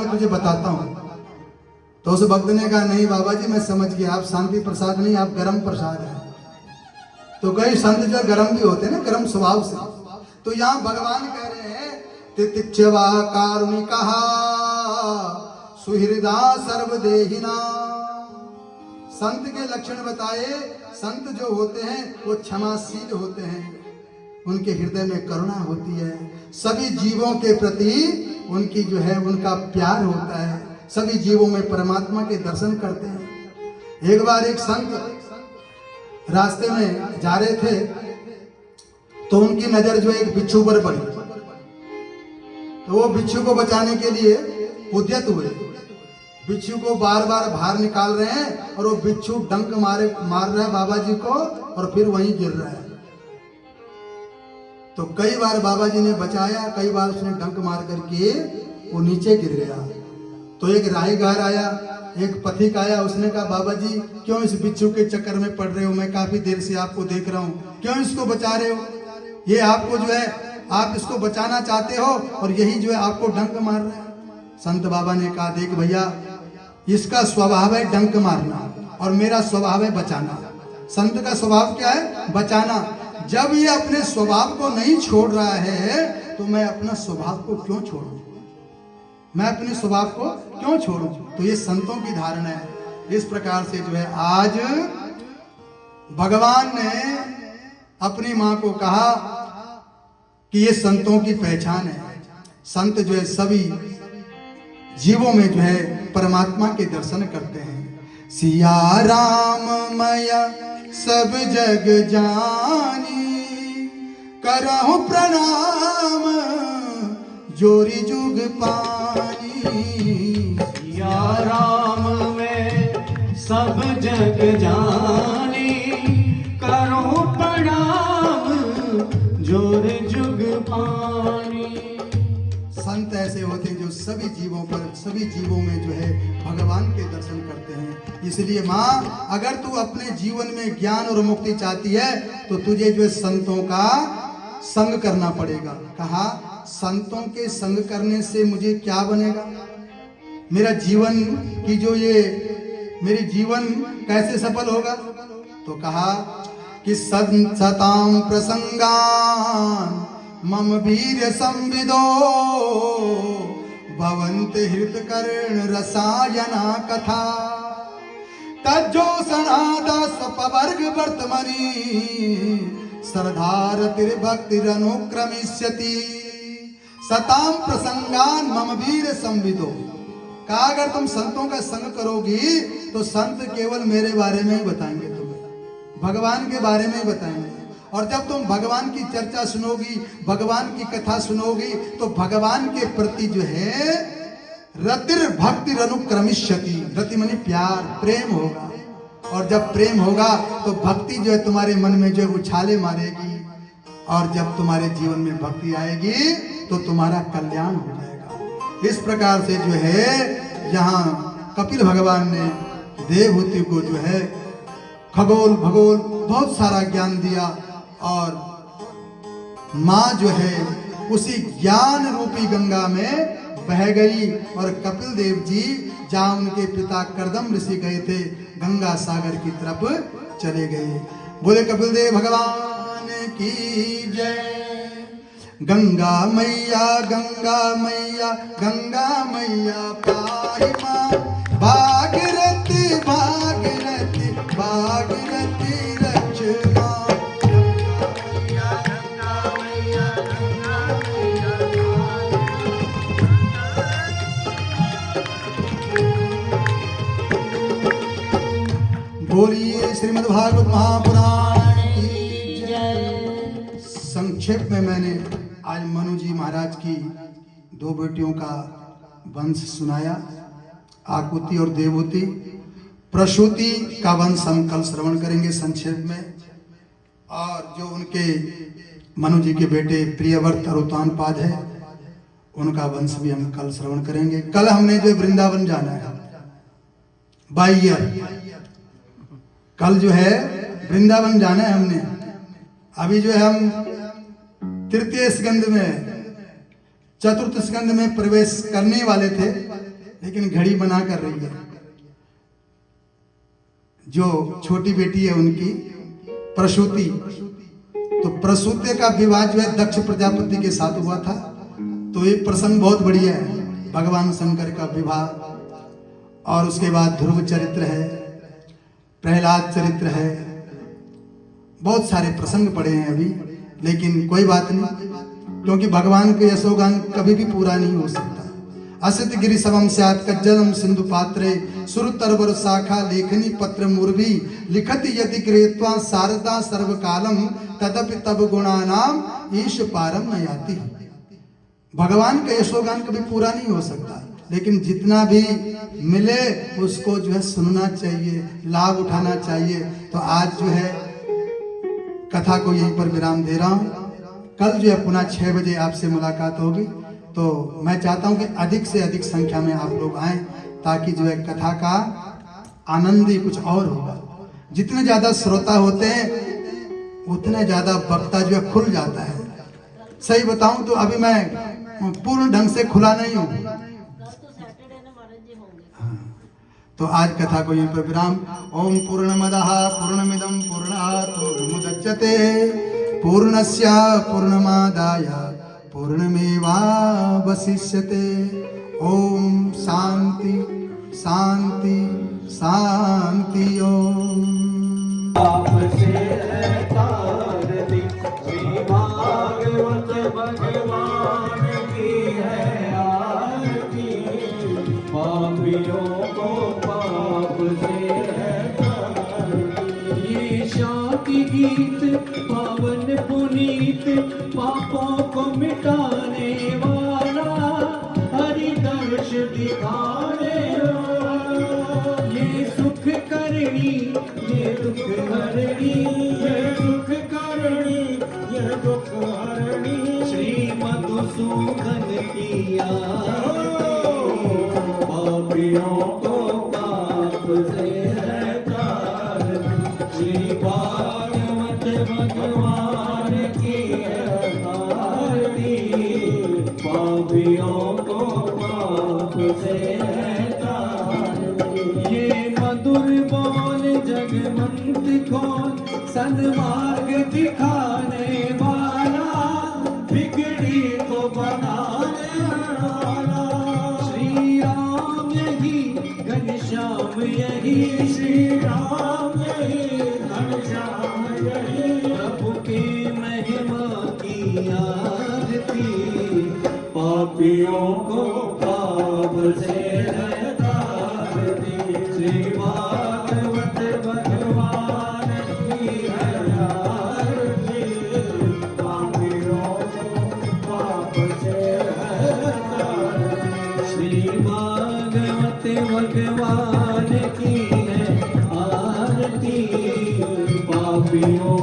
मैं तुझे बताता हूँ। तो उस भक्त ने कहा नहीं बाबा जी मैं समझ गया, आप शांति प्रसाद नहीं, आप गरम प्रसाद हैं। तो कई संत जो गरम भी होते हैं ना, गरम स्वभाव से। तो यहाँ भगवान कह रहे हैं तितिक्षवा कारुणिका सुहृदा सर्वदेहिना। संत के लक्षण बताए। संत जो होते हैं वो क्षमाशील होते हैं, उनके हृदय में करुणा होती है, सभी जीवों के प्रति उनकी जो है उनका प्यार होता है, सभी जीवों में परमात्मा के दर्शन करते हैं। एक बार एक संत रास्ते में जा रहे थे तो उनकी नजर जो एक बिच्छू पर पड़ी। तो वो बिच्छू को बचाने के लिए उद्यत हुए, बिच्छू को बार बार बाहर निकाल रहे हैं और वो बिच्छू डंक मार रहा है बाबा जी को और फिर वहीं गिर रहा है। तो कई बार बाबा जी ने बचाया, कई बार उसने डंक मार करके वो नीचे गिर गया। तो एक राहीगार आया, एक पथिक आया, उसने कहा बाबा जी क्यों इस बिच्छू के चक्कर में पड़ रहे हो, मैं काफी देर से आपको देख रहा हूँ, क्यों इसको बचा रहे हो, ये आपको जो है आप इसको बचाना चाहते हो और यही जो है आपको डंक मार रहा है। संत बाबा ने कहा देख भैया, इसका स्वभाव है डंक मारना और मेरा स्वभाव है बचाना। संत का स्वभाव क्या है? बचाना। जब ये अपने स्वभाव को नहीं छोड़ रहा है तो मैं अपना स्वभाव को क्यों छोड़ूं, मैं अपने स्वभाव को क्यों छोड़ूं। तो ये संतों की धारणा है। इस प्रकार से जो है आज भगवान ने अपनी मां को कहा कि ये संतों की पहचान है। संत जो है सभी जीवों में जो है परमात्मा के दर्शन करते हैं। सिया राम मैया सब जग जानी, करहु प्रणाम जोरी जुग पानी। सिया राम में सब जग जानी, करहु प्रणाम जोर जुग पानी। संत ऐसे होते हैं जो सभी जीवों पर, सभी जीवों में जो है भगवान के दर्शन करते हैं। इसलिए माँ, अगर तू अपने जीवन में ज्ञान और मुक्ति चाहती है तो तुझे जो है संतों का संग करना पड़ेगा। कहा संतों के संग करने से मुझे क्या बनेगा, मेरा जीवन की जो ये मेरी जीवन कैसे सफल होगा। तो कहा कि सताम प्रसंगान मम वीर संविदो, भवंत हृत कर्ण रसायना कथा, तज्जो सनादा स्वपवर्ग वर्तमनी, सरदार भक्तिर अनुक्रमिष्यति। सताम प्रसंगान मम वीर संविदो। कहा अगर तुम संतों का संग करोगी तो संत केवल मेरे बारे में ही बताएंगे, तुम्हें भगवान के बारे में ही बताएंगे। और जब तुम भगवान की चर्चा सुनोगी, भगवान की कथा सुनोगी तो भगवान के प्रति जो है रतिर भक्ति अनुक्रमिष्यति। रति माने प्यार, प्रेम होगा। और जब प्रेम होगा तो भक्ति जो है तुम्हारे मन में जो है उछाले मारेगी। और जब तुम्हारे जीवन में भक्ति आएगी तो तुम्हारा कल्याण हो जाएगा। इस प्रकार से जो है यहाँ कपिल भगवान ने देवहूति को जो है खगोल भगोल बहुत सारा ज्ञान दिया। और माँ जो है उसी ज्ञान रूपी गंगा में बह गई। और कपिल देव जी जहाँ उनके पिता कर्दम ऋषि गए थे, गंगा सागर की तरफ चले गए। बोले कपिल देव भगवान की जय। गंगा मैया गंगा मैया गंगा मैया पाई माँ, भागीरथी भागीरथी भागीरथी रक्षमा। बोलिए श्रीमद् भागवत महापुराण की जय। संक्षेप में मैंने आज मनु जी महाराज की दो बेटियों का वंश सुनाया, आकुति और देवहूति। प्रसूति का वंश हम कल श्रवण करेंगे संक्षेप में। और जो उनके मनु जी के बेटे प्रियव्रत और उत्तानपाद है, उनका वंश भी हम कल श्रवण करेंगे। कल हमने जो वृंदावन जाना है, कल जो है वृंदावन जाना है हमने। अभी जो है हम तृतीय स्कंद में, चतुर्थ स्कंद में प्रवेश करने वाले थे, लेकिन घड़ी बना कर रही है। जो छोटी बेटी है उनकी प्रसूति, तो प्रसूति का विवाह जो है दक्ष प्रजापति के साथ हुआ था। तो ये प्रसंग बहुत बढ़िया है, भगवान शंकर का विवाह। और उसके बाद ध्रुव चरित्र है, प्रहलाद चरित्र है, बहुत सारे प्रसंग पड़े हैं अभी। लेकिन कोई बात नहीं, क्योंकि भगवान के यशोगान कभी भी पूरा नहीं हो सकता। असित गिरि समम स्यात् कज्जलम सिंधु पात्रे सुरतरवर शाखा लेखनी पत्र मुर्वी लिखति यदि कृत्वा शारदा सर्वकालम तदपि तब गुणानाम ईश पारम न याति। भगवान का यशोगान कभी पूरा नहीं हो सकता, लेकिन जितना भी मिले उसको जो है सुनना चाहिए, लाभ उठाना चाहिए। तो आज जो है कथा को यहीं पर विराम दे रहा हूँ। कल जो है पुनः 6 बजे आपसे मुलाकात होगी। तो मैं चाहता हूं कि अधिक से अधिक संख्या में आप लोग आएं, ताकि जो है कथा का आनंद ही कुछ और होगा। जितने ज्यादा श्रोता होते हैं उतने ज्यादा वक्ता जो है खुल जाता है। सही बताऊं तो अभी मैं पूर्ण ढंग से खुला नहीं हूं। तो आज कथा को यहीं पर विराम। ओम पूर्णमदः पूर्णमिदं पूर्णात् पूर्णमुदच्यते पूर्णस्य पूर्णमादाय पूर्णमेवावशिष्यते। ओम शांति शांति शांति। ओम आपसे तारती श्री भागवत भगवान की है आरती। पापियों को पाप से है तारती। ये शांति गीत पावन पुनीत पापों को मिटाने वाला हरि दर्श दिखाने वाला। ये सुख करणी ये दुख हरणी, ये सुख करणी ये दुख हरणी। श्री मधुसूदन की पापियों को पाप से है तारती। श्री भागवत भगवान की आरती। पापियों को पाप से है तारती। ये मधुर बोल जगमंत खोल सन्मार्ग दिखाने वाला बिगड़ी को बनाने वाला। श्री राम यही घनश्याम यही, श्री राम यही घनश्याम यही। प्रभु के महिमा की आरती। पापियों को पाप से है तारती। श्री भागवत भगवान की है आरती। पापियों को पाप से है तारती। श्री भागवत भगवान की है आरती। पापियों